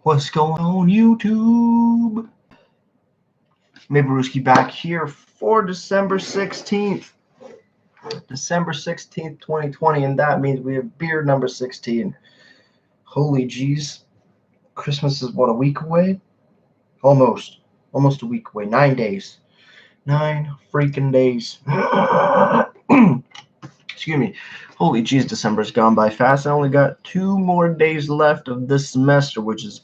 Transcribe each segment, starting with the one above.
What's going on, YouTube? Maybe back here for December 16th. December 16th, 2020, and that means we have beer number 16. Holy jeez. Christmas is what, a week away? Almost. Almost a week away. 9 days. 9 freaking days. Excuse me. Holy jeez, December's gone by fast. I only got 2 more days left of this semester, which is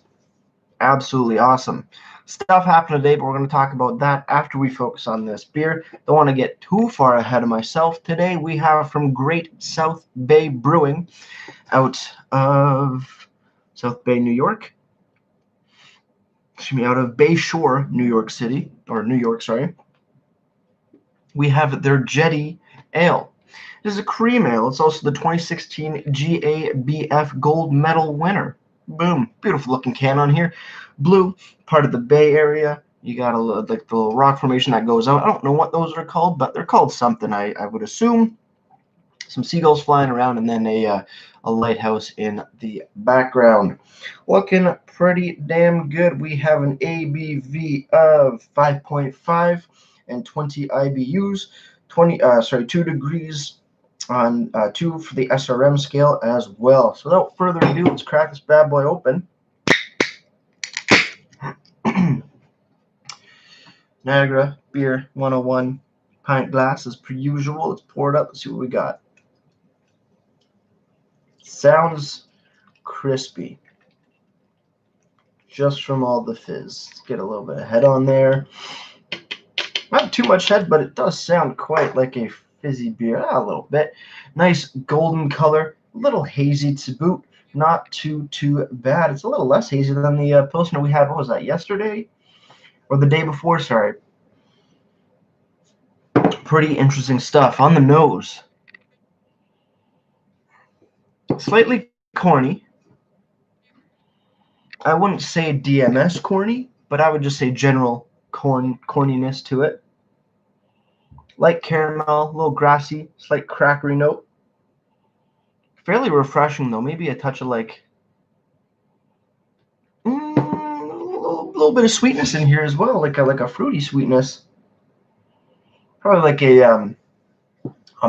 absolutely awesome. Stuff happened today, but we're going to talk about that after we focus on this beer. Don't want to get too far ahead of myself. Today we have from great South Bay Brewing out of South Bay, New York. Excuse me, out of Bay Shore, New York City, or New York, sorry. We have their Jetty Ale. This is a cream ale. It's also the 2016 GABF Gold Medal winner. Boom. Beautiful looking can on here. Blue, part of the Bay Area. You got like the little rock formation that goes out. I don't know what those are called, but they're called something, I would assume. Some seagulls flying around, and then a lighthouse in the background. Looking pretty damn good. We have an ABV of 5.5 and 20 IBUs. 2 degrees on 2 for the SRM scale as well. So without further ado, let's crack this bad boy open. Niagara Beer 101 pint glass as per usual. Let's pour it up. Let's see what we got. Sounds crispy. Just from all the fizz. Let's get a little bit of head on there. Not too much head, but it does sound quite like a fizzy beer. A little bit. Nice golden color. A little hazy to boot. Not too bad. It's a little less hazy than the Pilsner we had, what was that, yesterday? Or the day before, sorry. Pretty interesting stuff. On the nose. Slightly corny. I wouldn't say DMS corny, but I would just say general corniness to it. Light caramel, a little grassy, slight crackery note. Fairly refreshing though. Maybe a touch of like a little bit of sweetness in here as well, like a fruity sweetness. Probably like a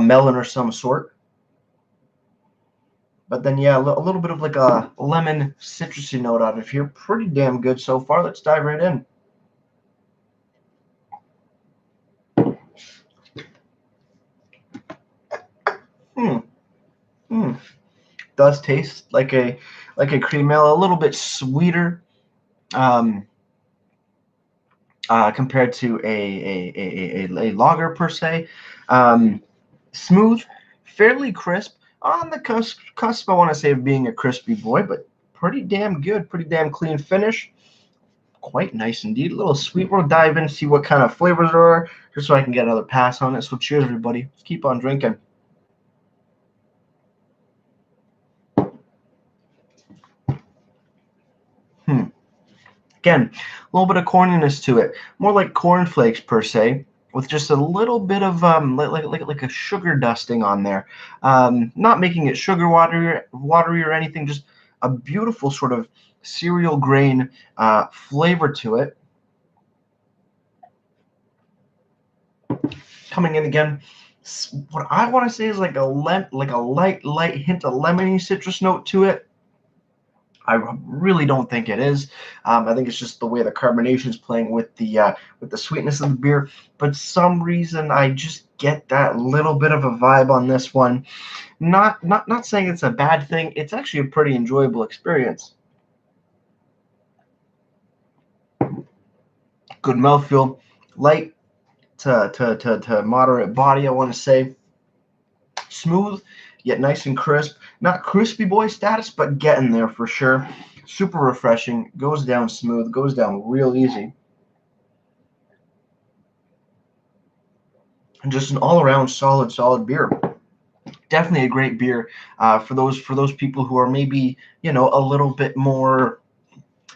melon or some sort. But then, yeah, a little bit of like a lemon citrusy note out of here. Pretty damn good so far. Let's dive right in. Does taste like a cream ale, a little bit sweeter compared to a lager per se. Smooth, fairly crisp. On the cusp, I want to say, of being a crispy boy, but pretty damn good, pretty damn clean finish. Quite nice indeed. A little sweet. We'll dive in, see what kind of flavors there are, just so I can get another pass on it. So cheers, everybody. Let's keep on drinking. Again, a little bit of corniness to it. More like cornflakes per se, with just a little bit of like a sugar dusting on there. Not making it sugar watery or anything, just a beautiful sort of cereal grain flavor to it. Coming in again, what I want to say is like a light hint of lemony citrus note to it. I really don't think it is. I think it's just the way the carbonation is playing with the sweetness of the beer. But some reason I just get that little bit of a vibe on this one. Not saying it's a bad thing. It's actually a pretty enjoyable experience. Good mouthfeel, light to moderate body, I want to say. Smooth, yet nice and crisp. Not crispy boy status, but getting there for sure. Super refreshing. Goes down smooth. Goes down real easy. And just an all-around solid beer. Definitely a great beer for those people who are maybe, a little bit more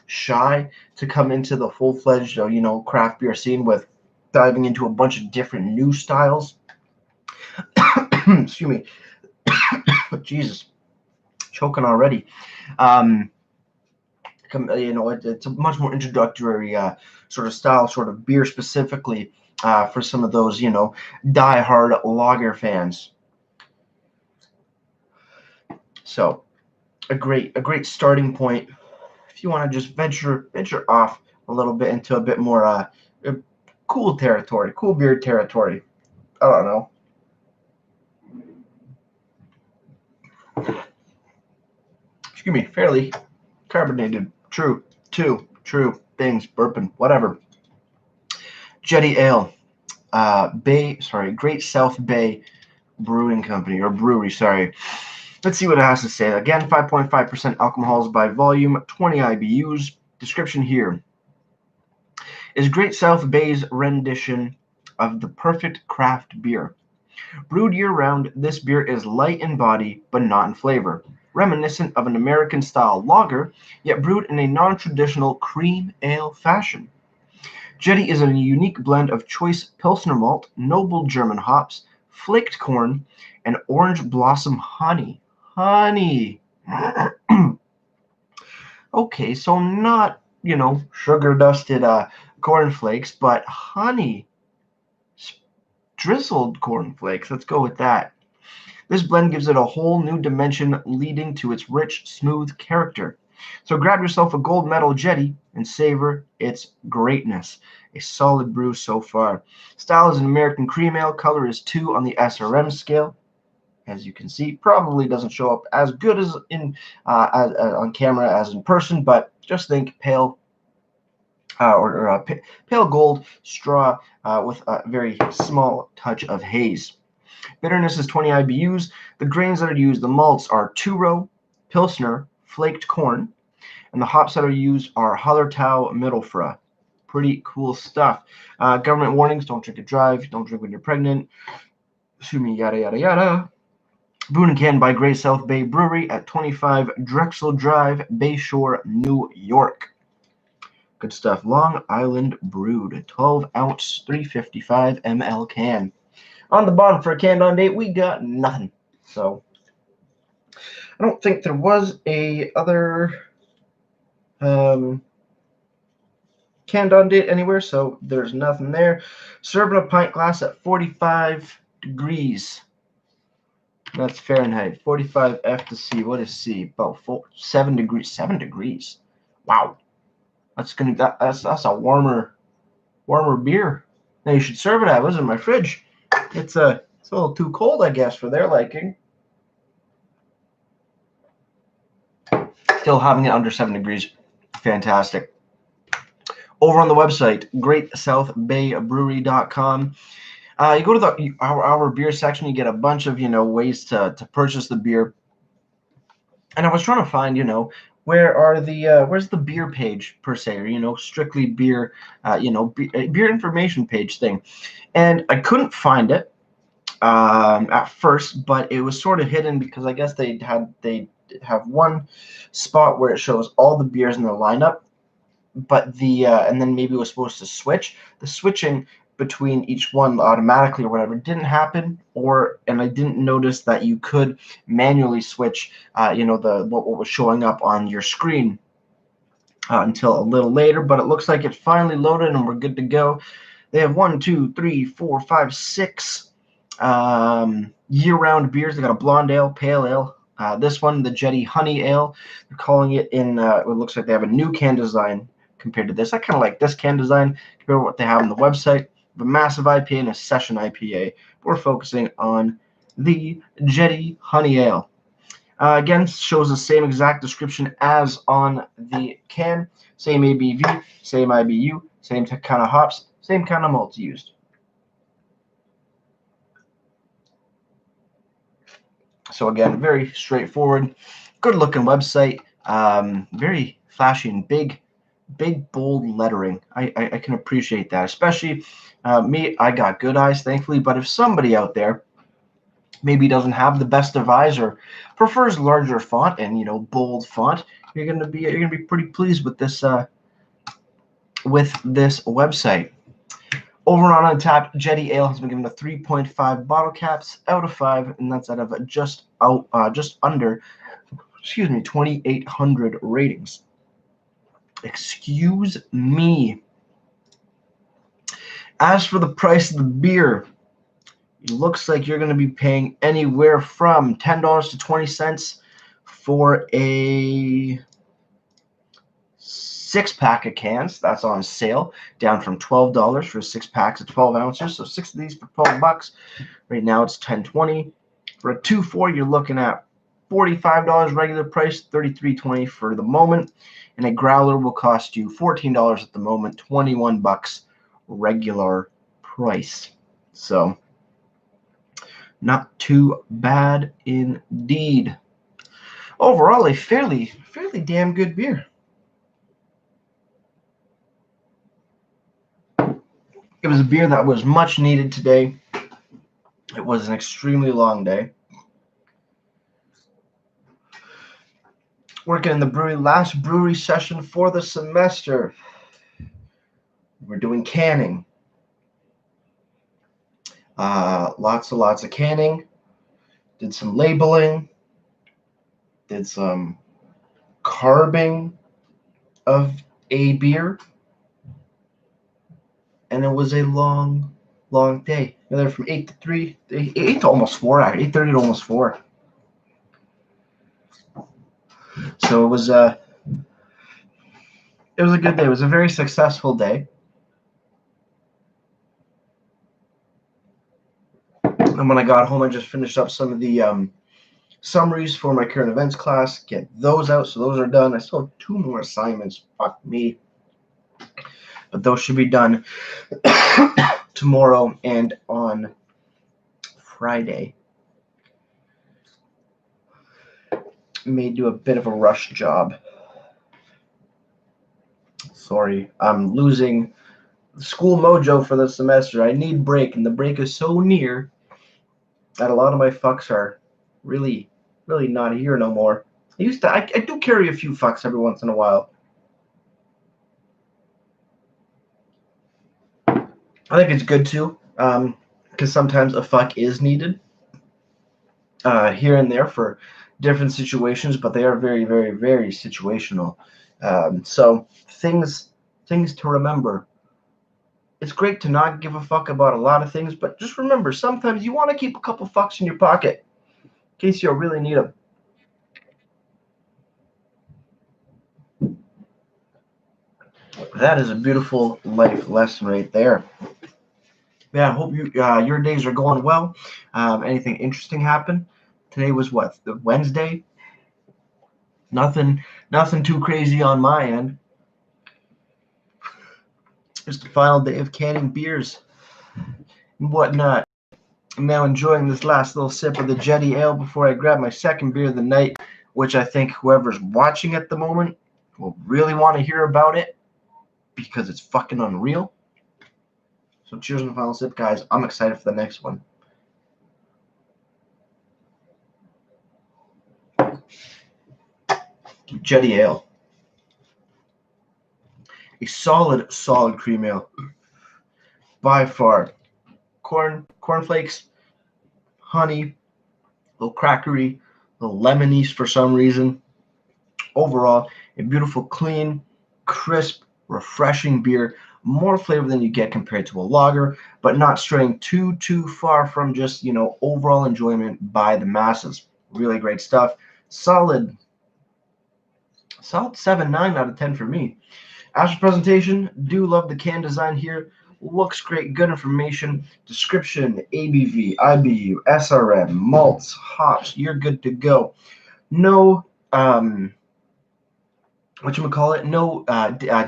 shy to come into the full-fledged craft beer scene with diving into a bunch of different new styles. Excuse me. Jesus, choking already. it's a much more introductory sort of style, sort of beer specifically for some of those, die-hard lager fans. So a great starting point if you want to just venture off a little bit into a bit more cool territory, cool beer territory. I don't know. Excuse me, fairly carbonated. True things, burping, whatever. Jetty Ale, Great South Bay Brewing Company, or brewery, sorry. Let's see what it has to say. Again, 5.5% alcohols by volume, 20 IBUs. Description here is Great South Bay's rendition of the perfect craft beer. Brewed year-round, this beer is light in body, but not in flavor. Reminiscent of an American-style lager, yet brewed in a non-traditional cream ale fashion. Jetty is a unique blend of choice Pilsner malt, noble German hops, flaked corn, and orange blossom honey. Honey! Okay, so not, sugar-dusted cornflakes, but honey. Drizzled cornflakes. Let's go with that. This blend gives it a whole new dimension, leading to its rich, smooth character. So grab yourself a gold medal Jetty and savor its greatness. A solid brew so far. Style is an American cream ale. Color is 2 on the SRM scale. As you can see, probably doesn't show up as good as on camera as in person, but just think pale pale gold straw with a very small touch of haze. Bitterness is 20 IBUs. The grains that are used, the malts are two-row, Pilsner, flaked corn, and the hops that are used are Hallertau Mittelfra. Pretty cool stuff. Government warnings: don't drink and drive, don't drink when you're pregnant, sue me, yada, yada, yada. Brewed and canned by Great South Bay Brewery at 25 Drexel Drive, Bayshore, New York. Good stuff. Long Island brewed, 12-ounce, 355 ml can. On the bottom for a canned on date, we got nothing. So I don't think there was a other canned on date anywhere, so there's nothing there. Serve in a pint glass at 45 degrees. That's Fahrenheit. 45 F to C. What is C? About 7 degrees. 7 degrees. Wow. That's a warmer beer. Now you should serve it. I was in my fridge. It's a little too cold, I guess, for their liking. Still having it under 7 degrees. Fantastic. Over on the website, greatsouthbaybrewery.com. You go to our beer section, you get a bunch of ways to purchase the beer. And I was trying to find where's the beer page per se, or strictly beer beer information page thing, and I couldn't find it at first, but it was sort of hidden because I guess they have one spot where it shows all the beers in the lineup, but and then maybe it was supposed to switch. The switching between each one automatically or whatever didn't happen, and I didn't notice that you could manually switch what was showing up on your screen until a little later, but it looks like it finally loaded and we're good to go. They have 1, 2, 3, 4, 5, 6 year-round beers. They got a blonde ale, pale ale. This one, the Jetty Honey Ale, they're calling it in it looks like they have a new can design compared to this. I kind of like this can design compared to what they have on the website. A massive IPA and a session IPA. We're focusing on the Jetty Honey Ale. Again, shows the same exact description as on the can. Same ABV, same IBU, same kind of hops, same kind of malts used. So again, very straightforward, good-looking website. Very flashy and big, bold lettering. I can appreciate that, especially me. I got good eyes, thankfully. But if somebody out there maybe doesn't have the best of eyes or prefers larger font and bold font, you're gonna be pretty pleased with this website. Over on Untapped, Jetty Ale has been given a 3.5 bottle caps out of 5, and that's out of just under 2,800 ratings. Excuse me. As for the price of the beer, it looks like you're going to be paying anywhere from $10 to 20 cents for a 6-pack of cans. That's on sale, down from $12 for 6 packs of 12 ounces. So 6 of these for $12. Right now it's $10.20. For a 2-4, you're looking at $45 regular price, $33.20 for the moment. And a growler will cost you $14 at the moment, $21 regular price. So not too bad indeed. Overall, a fairly damn good beer. It was a beer that was much needed today. It was an extremely long day. Working in the brewery, last brewery session for the semester. We're doing canning. Lots of canning. Did some labeling. Did some carbing of a beer. And it was a long day. There from 8 to 3, 8 to almost 4, 8:30 to almost 4. So it was a good day. It was a very successful day. And when I got home, I just finished up some of the summaries for my current events class. Get those out, so those are done. I still have 2 more assignments. Fuck me. But those should be done tomorrow and on Friday. May do a bit of a rush job. Sorry, I'm losing school mojo for the semester. I need break, and the break is so near that a lot of my fucks are really not here no more. I do carry a few fucks every once in a while. I think it's good too, because sometimes a fuck is needed here and there for different situations, but they are very situational. So things to remember. It's great to not give a fuck about a lot of things, but just remember, sometimes you want to keep a couple fucks in your pocket in case you'll really need them. That is a beautiful life lesson right there. Yeah, I hope your days are going well. Anything interesting happen? Today was what? The Wednesday? Nothing too crazy on my end. Just the final day of canning beers and whatnot. I'm now enjoying this last little sip of the Jetty Ale before I grab my second beer of the night, which I think whoever's watching at the moment will really want to hear about it because it's fucking unreal. So cheers on the final sip, guys. I'm excited for the next one. Jetty Ale. A solid cream ale. By far. Cornflakes, honey, a little crackery, a little lemony for some reason. Overall, a beautiful, clean, crisp, refreshing beer. More flavor than you get compared to a lager, but not straying too far from just, overall enjoyment by the masses. Really great stuff. Solid 7.9 out of 10 for me. As for presentation, do love the can design here. Looks great, good information. Description, ABV, IBU, SRM, malts, hops. You're good to go. No, no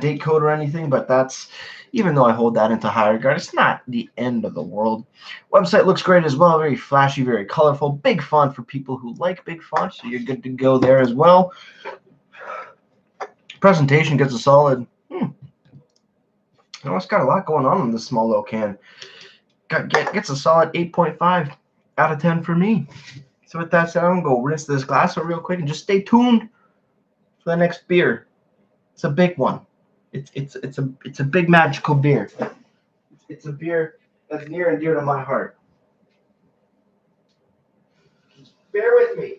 date code or anything, but that's, even though I hold that into high regard, it's not the end of the world. Website looks great as well. Very flashy, very colorful. Big font for people who like big fonts, so you're good to go there as well. Presentation gets a solid. It's got a lot going on in this small little can. Gets a solid 8.5 out of 10 for me. So with that said, I'm gonna go rinse this glass out real quick and just stay tuned for the next beer. It's a big one. It's a big magical beer. It's a beer that's near and dear to my heart. Just bear with me.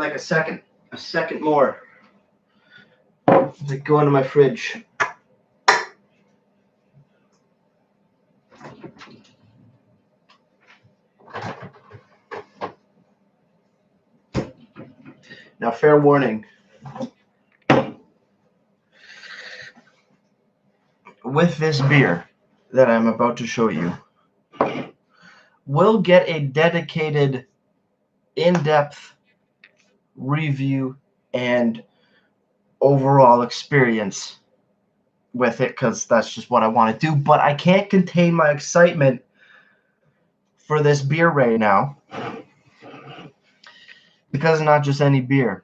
like a second more. Like go into my fridge. Now, fair warning. With this beer that I'm about to show you, we'll get a dedicated, in-depth review and overall experience with it, because that's just what I want to do. But I can't contain my excitement for this beer right now, because it's not just any beer.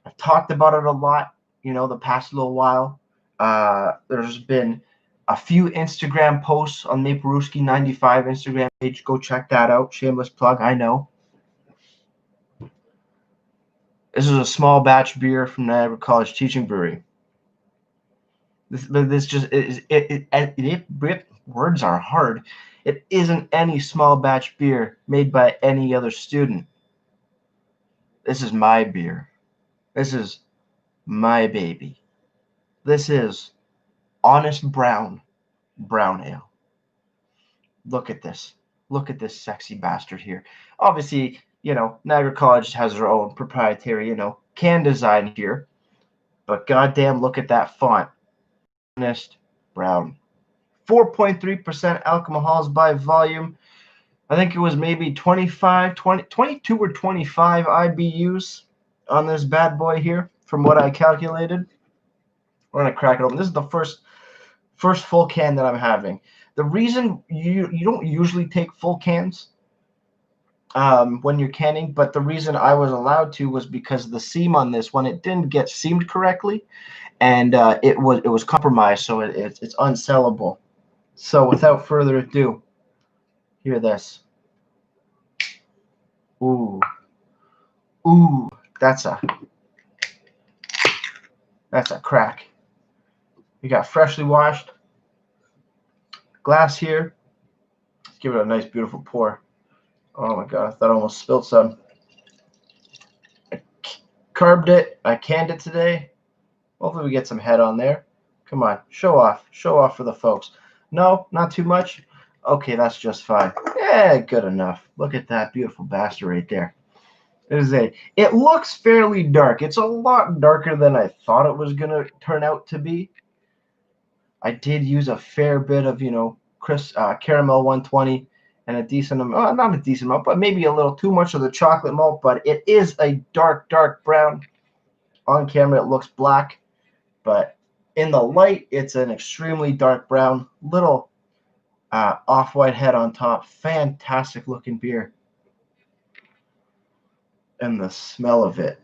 I've talked about it a lot, the past little while. There's been a few Instagram posts on Maplewski95 Instagram page. Go check that out. Shameless plug, I know. This is a small batch beer from Niagara College Teaching Brewery. This just words are hard. It isn't any small batch beer made by any other student. This is my beer. This is my baby. This is honest brown ale. Look at this. Look at this sexy bastard here. Obviously, Niagara College has their own proprietary, can design here. But goddamn, look at that font. Honest brown. 4.3% alcohols by volume. I think it was maybe 22 or 25 IBUs on this bad boy here, from what I calculated. We're going to crack it open. This is the first full can that I'm having. The reason you don't usually take full cans when you're canning, but the reason I was allowed to was because the seam on this one, it didn't get seamed correctly, and it was compromised, so it's unsellable. So without further ado, hear this. Ooh, that's a crack. You got freshly washed glass here. Let's give it a nice, beautiful pour. Oh my god, I thought I almost spilled some. I carbed it. I canned it today. Hopefully we get some head on there. Come on, show off for the folks. No, not too much. Okay, that's just fine. Yeah, good enough. Look at that beautiful bastard right there. It looks fairly dark. It's a lot darker than I thought it was gonna turn out to be. I did use a fair bit of, caramel 120 and a decent amount, not a decent amount, but maybe a little too much of the chocolate malt, but it is a dark brown. On camera, it looks black, but in the light, it's an extremely dark brown, little off-white head on top. Fantastic looking beer. And the smell of it,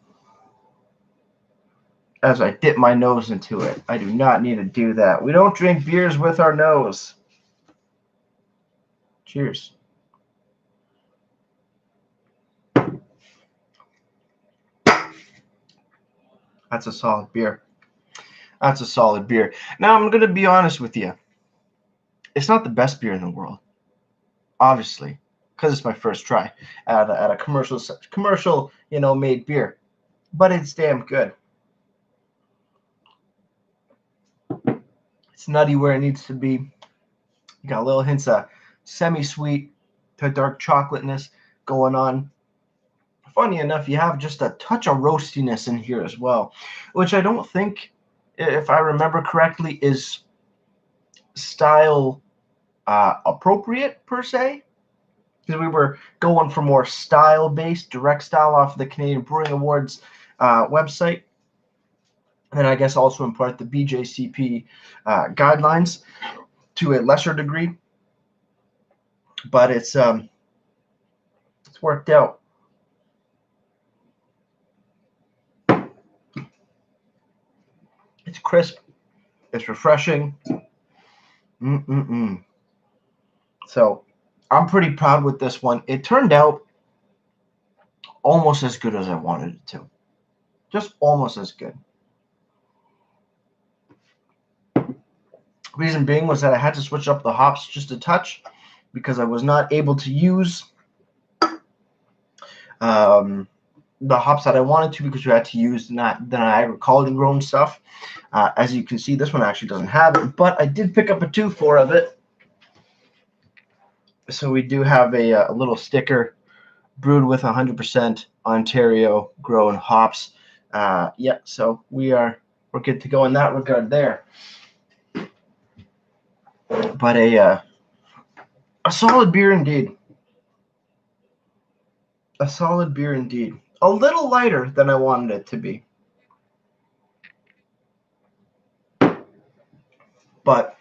as I dip my nose into it. I do not need to do that. We don't drink beers with our nose. Cheers. That's a solid beer. That's a solid beer. Now, I'm going to be honest with you. It's not the best beer in the world, obviously, because it's my first try at a commercial, made beer. But it's damn good. It's nutty where it needs to be. You got little hints of semi-sweet to dark chocolateness going on. Funny enough, you have just a touch of roastiness in here as well, which I don't think, if I remember correctly, is style appropriate per se, because we were going for more style-based, direct style off of the Canadian Brewing Awards website, and I guess also in part the BJCP guidelines to a lesser degree, but it's worked out. It's crisp. It's refreshing. So I'm pretty proud with this one. It turned out almost as good as I wanted it to. Just almost as good. Reason being was that I had to switch up the hops just a touch because I was not able to use the hops that I wanted to, because we had to use the Niagara college grown stuff. As you can see, this one actually doesn't have it, but I did pick up a 2-4 of it. So we do have a little sticker, brewed with 100% Ontario grown hops. Yeah, so we're good to go in that regard there. But a solid beer indeed. A solid beer indeed. A little lighter than I wanted it to be. But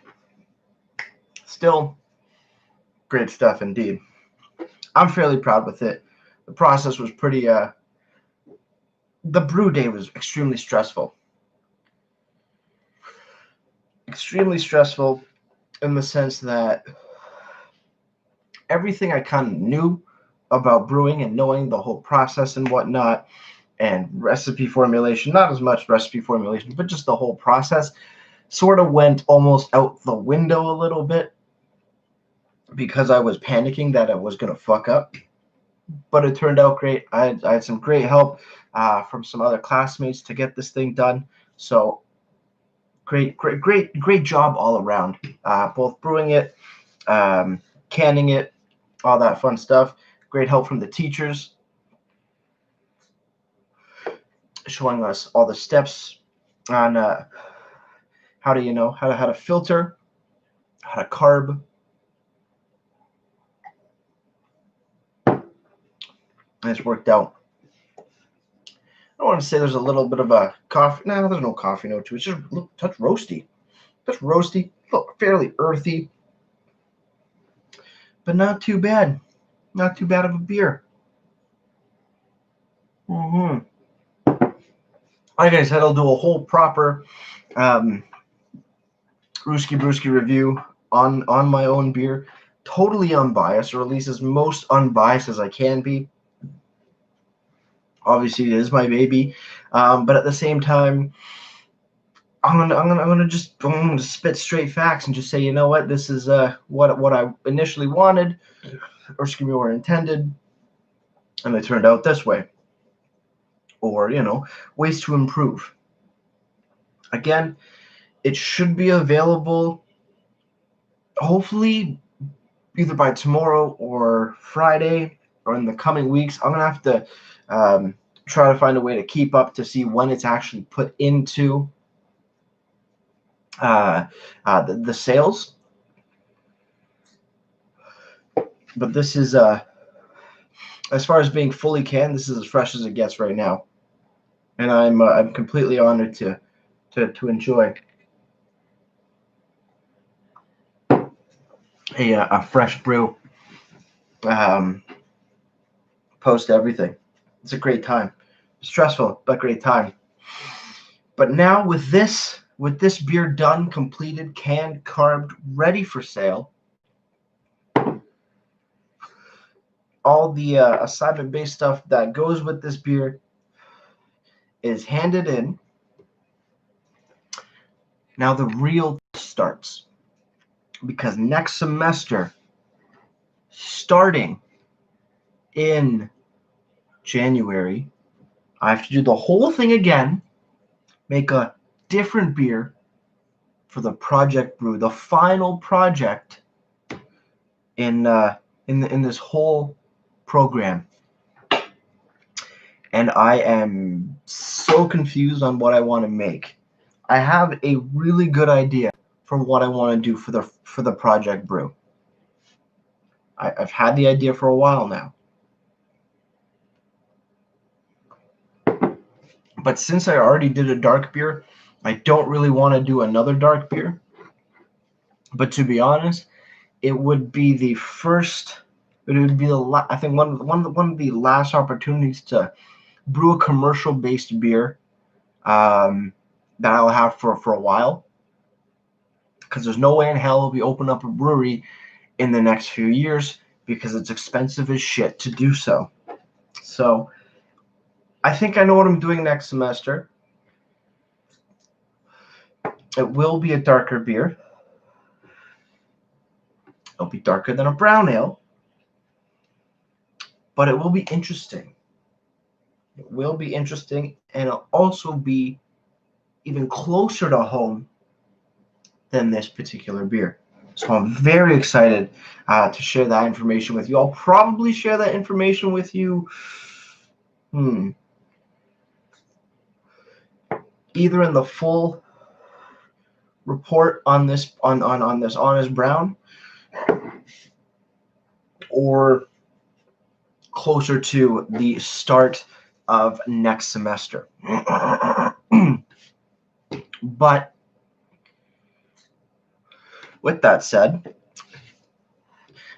still great stuff indeed. I'm fairly proud with it. The process was pretty, the brew day was extremely stressful. Extremely stressful in the sense that everything I kind of knew about brewing and knowing the whole process and whatnot, and recipe formulation, not as much recipe formulation, but just the whole process, sort of went almost out the window a little bit because I was panicking that I was going to fuck up. But it turned out great. I had some great help from some other classmates to get this thing done. So great job all around. Both brewing it, canning it, all that fun stuff. Great help from the teachers, showing us all the steps on how to filter, how to carb. And it's worked out. I want to say there's a little bit of a coffee. No, there's no coffee note to it. It's just a touch roasty. Just roasty, fairly earthy, but not too bad. Not too bad of a beer. Like I said, I'll do a whole proper Brewski Brewski review on my own beer, totally unbiased, or at least as most unbiased as I can be. Obviously, it is my baby, but at the same time, I'm gonna just spit straight facts and just say, you know what, this is what I initially wanted, or excuse me, or intended, and it turned out this way. Or ways to improve. Again, it should be available, hopefully, either by tomorrow or Friday or in the coming weeks. I'm gonna have to try to find a way to keep up to see when it's actually put into the sales. But this is as far as being fully canned, this is as fresh as it gets right now, and I'm completely honored to enjoy a fresh brew post everything. It's a great time. Stressful, but great time. But now with this beer done, completed, canned, carved, ready for sale, all the assignment-based stuff that goes with this beer is handed in. Now the real starts, because next semester, starting in January, I have to do the whole thing again, make a different beer for the project brew, the final project in this whole program. And I am so confused on what I want to make. I have a really good idea for what I want to do for the project brew. I've had the idea for a while now. But since I already did a dark beer, I don't really want to do another dark beer. But to be honest, it would be the first. It would be I think one of the last opportunities to brew a commercial-based beer that I'll have for a while. Because there's no way in hell we'll be opening up a brewery in the next few years, because it's expensive as shit to do so. So I think I know what I'm doing next semester. It will be a darker beer. It'll be darker than a brown ale, but it will be interesting. It will be interesting, and it'll also be even closer to home than this particular beer. So I'm very excited to share that information with you. I'll probably share that information with you either in the full report on this on this Honest Brown, or closer to the start of next semester. But with that said,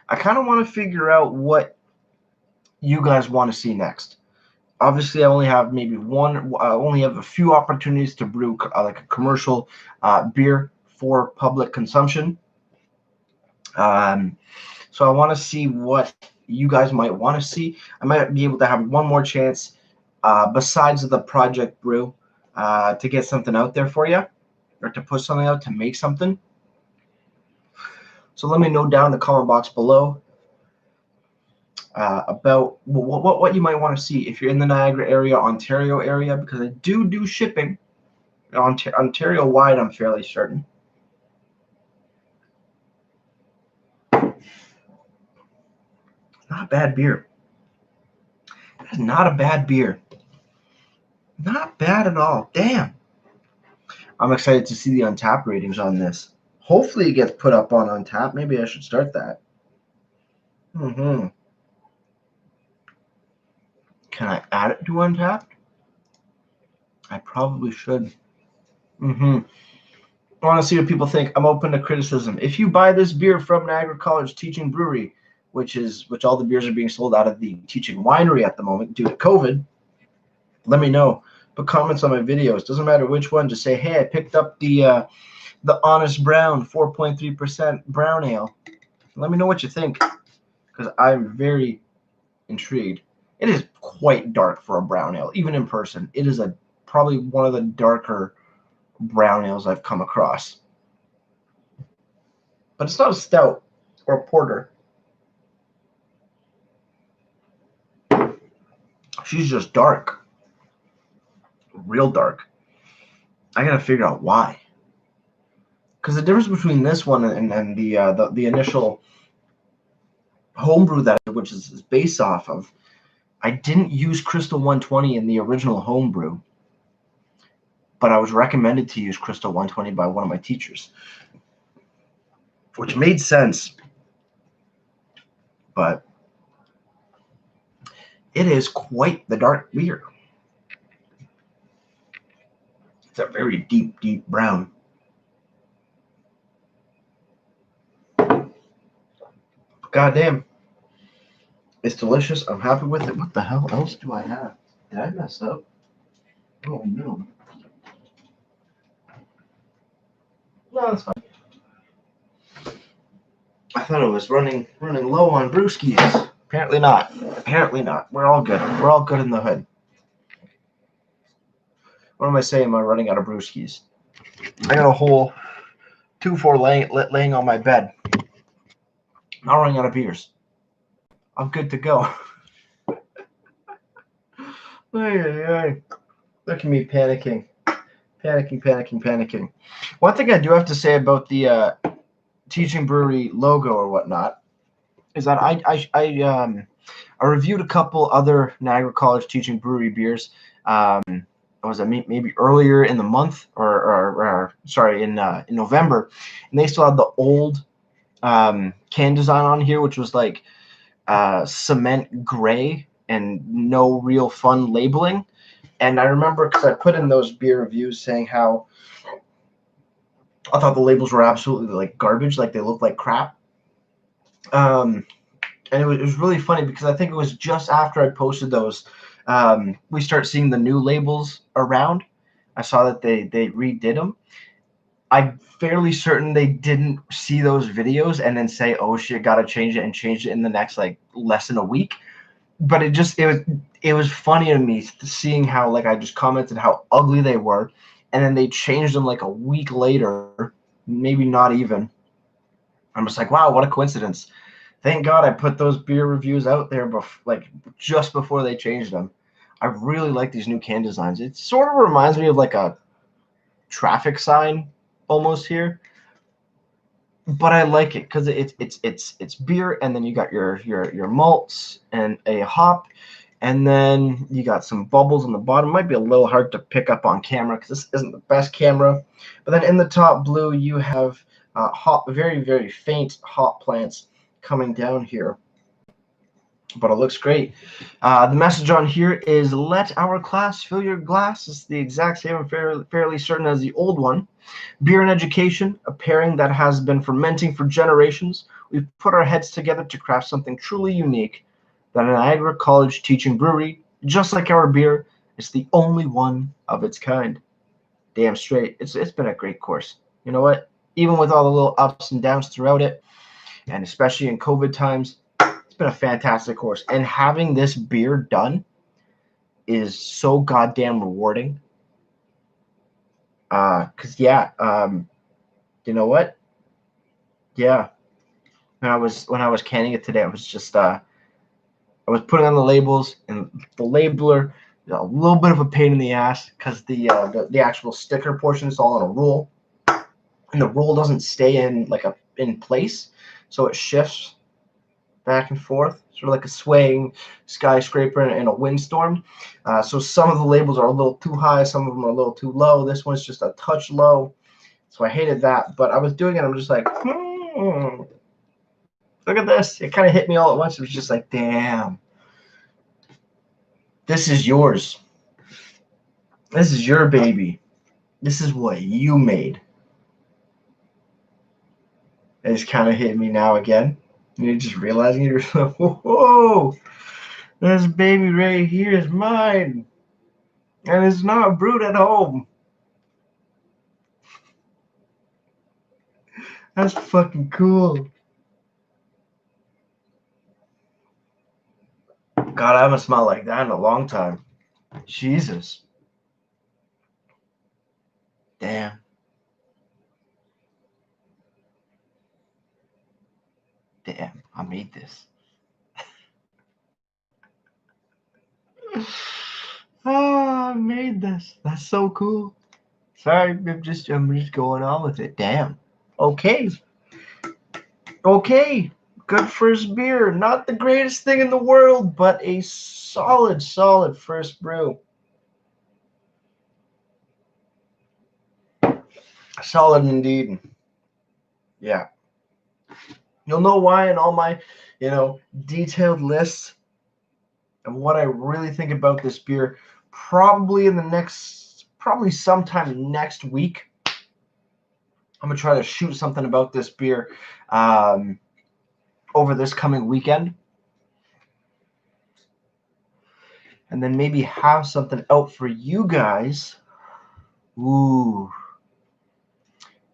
I kind of want to figure out what you guys want to see next. Obviously, I only have maybe only have a few opportunities to brew like a commercial beer for public consumption. So I want to see what you guys might want to see. I might be able to have one more chance besides the project brew to get something out there for you, or to put something out, to make something. So let me know down in the comment box below about what you might want to see if you're in the Niagara area, Ontario area, because I do shipping Ontario wide, I'm fairly certain. Not a bad beer. That is not a bad beer. Not bad at all. Damn. I'm excited to see the Untappd ratings on this. Hopefully it gets put up on Untappd. Maybe I should start that. Can I add it to Untappd? I probably should. I want to see what people think. I'm open to criticism. If you buy this beer from Niagara College Teaching Brewery, which all the beers are being sold out of the teaching winery at the moment due to COVID, let me know. Put comments on my videos. Doesn't matter which one. Just say, hey, I picked up the Honest Brown 4.3% brown ale. Let me know what you think, because I'm very intrigued. It is quite dark for a brown ale, even in person. It is probably one of the darker brown ales I've come across. But it's not a stout or a porter. She's just dark. Real dark. I gotta figure out why. Because the difference between this one and the initial homebrew which is based off of, I didn't use Crystal 120 in the original homebrew, but I was recommended to use Crystal 120 by one of my teachers, which made sense. But it is quite the dark beer. It's a very deep brown. Goddamn. It's delicious. I'm happy with it. What the hell else do I have? Did I mess up? Oh, no. No, that's fine. I thought it was running low on brewskis. Apparently not. Apparently not. We're all good. We're all good in the hood. What am I saying? Am I running out of brewskis? I got a whole 2-4 laying on my bed. Not running out of beers. I'm good to go. Look at me panicking. Panicking. One thing I do have to say about the Teaching Brewery logo or whatnot is that I reviewed a couple other Niagara College Teaching Brewery beers. Was it maybe earlier in the month, or sorry, in November, and they still had the old can design on here, which was like cement gray and no real fun labeling. And I remember, because I put in those beer reviews saying how I thought the labels were absolutely like garbage, like they looked like crap. And it was really funny, because I think it was just after I posted those, we start seeing the new labels around. I saw that they redid them. I'm fairly certain they didn't see those videos and then say, oh shit, gotta change it, and change it in the next like less than a week. But it was funny to me seeing how, like, I just commented how ugly they were, and then they changed them like a week later, maybe not even. I'm just like, wow, what a coincidence. Thank God I put those beer reviews out there like just before they changed them. I really like these new can designs. It sort of reminds me of like a traffic sign almost here, but I like it because it's beer, and then you got your malts and a hop, and then you got some bubbles on the bottom. Might be a little hard to pick up on camera because this isn't the best camera, but then in the top blue you have hop, very faint hop plants coming down here. But it looks great. The message on here is let our class fill your glass. It's the exact same, I'm fairly certain, as the old one. Beer and education, a pairing that has been fermenting for generations. We've put our heads together to craft something truly unique that an Niagara College teaching brewery, just like our beer, is the only one of its kind. Damn straight. It's been a great course. You know what? Even with all the little ups and downs throughout it, and especially in COVID times, it's been a fantastic course. And having this beer done is so goddamn rewarding. Cause yeah, you know what? Yeah, when I was canning it today, I was just I was putting on the labels, and the labeler is a little bit of a pain in the ass because the actual sticker portion is all on a roll, and the roll doesn't stay in place, so it shifts back and forth, sort of like a swaying skyscraper in a windstorm. So some of the labels are a little too high, some of them are a little too low. This one's just a touch low, so I hated that. But I was doing it, I'm just like, look at this. It kind of hit me all at once. It was just like, damn, this is yours. This is your baby. This is what you made. It's kind of hit me now again. You're just realizing yourself, whoa, this baby right here is mine. And it's not brewed at home. That's fucking cool. God, I haven't smelled like that in a long time. Jesus. Damn. Damn, I made this. Oh, I made this. That's so cool. Sorry, I'm just going on with it. Damn. Okay. Okay. Good first beer. Not the greatest thing in the world, but a solid first brew. Solid indeed. Yeah. You'll know why in all my, detailed lists of what I really think about this beer probably sometime next week. I'm going to try to shoot something about this beer over this coming weekend. And then maybe have something out for you guys. Ooh.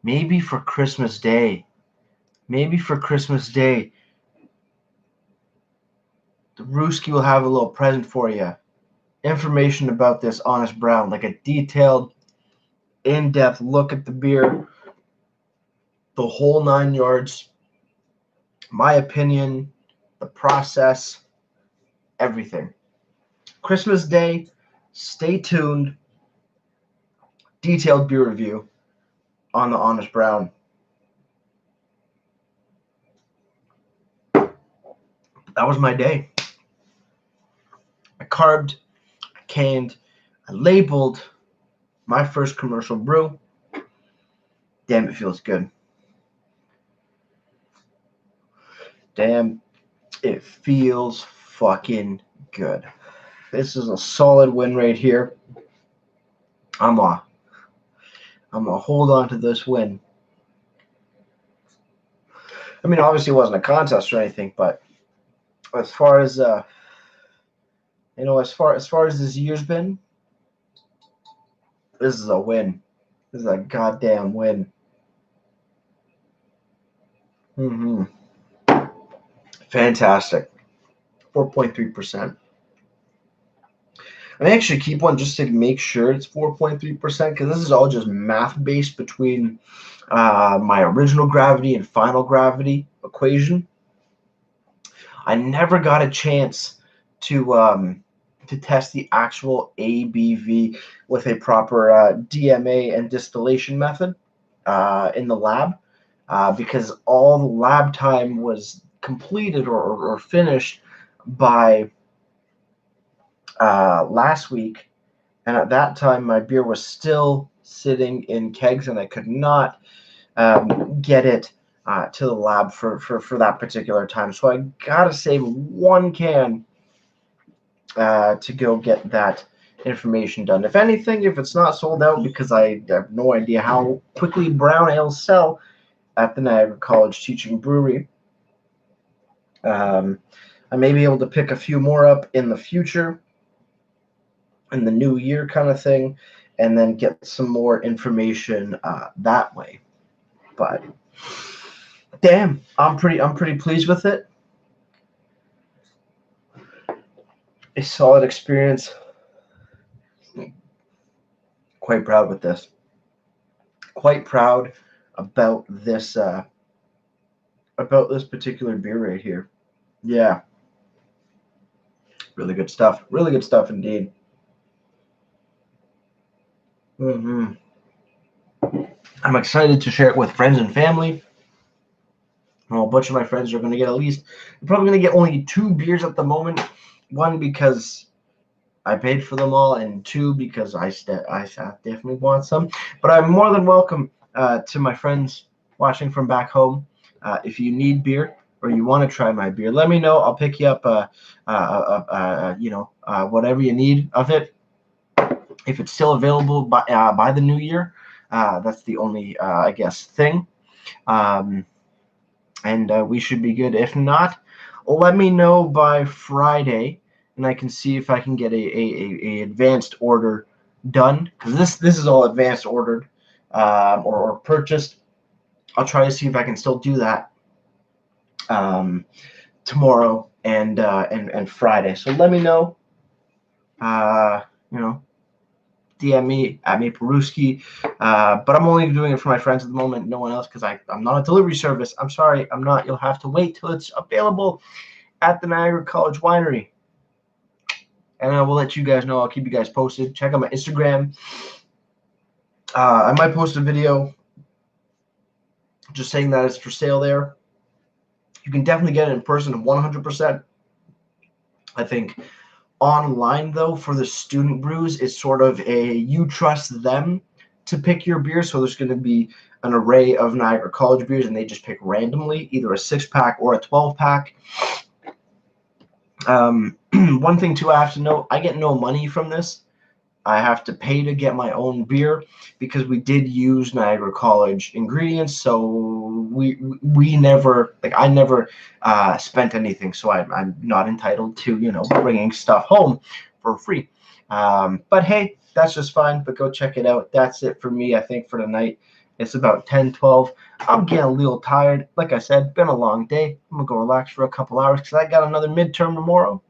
Maybe for Christmas Day. Maybe for Christmas Day, the Rooski will have a little present for you. Information about this Honest Brown, like a detailed, in-depth look at the beer, the whole 9 yards, my opinion, the process, everything. Christmas Day, stay tuned. Detailed beer review on the Honest Brown. That was my day. I carved, I canned, I labeled my first commercial brew. Damn, it feels good. Damn, it feels fucking good. This is a solid win right here. I'm gonna hold on to this win. I mean, obviously it wasn't a contest or anything, but as far as as far as this year's been, this is a win. This is a goddamn win. Fantastic. 4.3%. I may actually keep one just to make sure it's 4.3% because this is all just math based between my original gravity and final gravity equation. I never got a chance to to test the actual ABV with a proper DMA and distillation method in the lab, because all the lab time was completed or finished by last week, and at that time my beer was still sitting in kegs, and I could not get it to the lab for that particular time. So I gotta save one can to go get that information done. If anything, if it's not sold out, because I have no idea how quickly brown ales sell at the Niagara College Teaching Brewery, I may be able to pick a few more up in the future, in the new year kind of thing, and then get some more information that way. But damn, I'm pretty pleased with it. A solid experience. Quite proud with this. Quite proud about this particular beer right here. Yeah. Really good stuff. Really good stuff indeed. I'm excited to share it with friends and family. Well, a bunch of my friends are going to get they're probably going to get only 2 beers at the moment. 1, because I paid for them all, and 2, because I definitely want some. But I'm more than welcome to my friends watching from back home. If you need beer or you want to try my beer, let me know. I'll pick you up, whatever you need of it. If it's still available by the new year, that's the only, I guess, thing. And we should be good. If not, let me know by Friday, and I can see if I can get a advanced order done, because this is all advanced ordered or purchased. I'll try to see if I can still do that tomorrow and Friday. So let me know. DM me at Maperuski, but I'm only doing it for my friends at the moment, no one else, because I'm not a delivery service. I'm sorry, I'm not. You'll have to wait till it's available at the Niagara College Winery, and I will let you guys know. I'll keep you guys posted. Check out my Instagram. I might post a video just saying that it's for sale there. You can definitely get it in person 100%. I think online, though, for the student brews, it's sort of you trust them to pick your beer. So there's going to be an array of Niagara College beers, and they just pick randomly either a 6-pack or a 12-pack. One thing too, I have to know, I get no money from this. I have to pay to get my own beer, because we did use Niagara College ingredients, so we never, I never spent anything, so I'm not entitled to, bringing stuff home for free. But hey, that's just fine, but go check it out. That's it for me, I think, for tonight. It's about 10:12. I'm getting a little tired. Like I said, been a long day. I'm going to go relax for a couple hours, because I got another midterm tomorrow,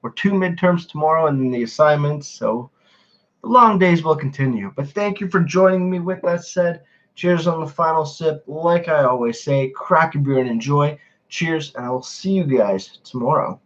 or 2 midterms tomorrow, and then the assignments, so the long days will continue. But thank you for joining me. With that said, cheers on the final sip. Like I always say, crack a beer and enjoy. Cheers, and I will see you guys tomorrow.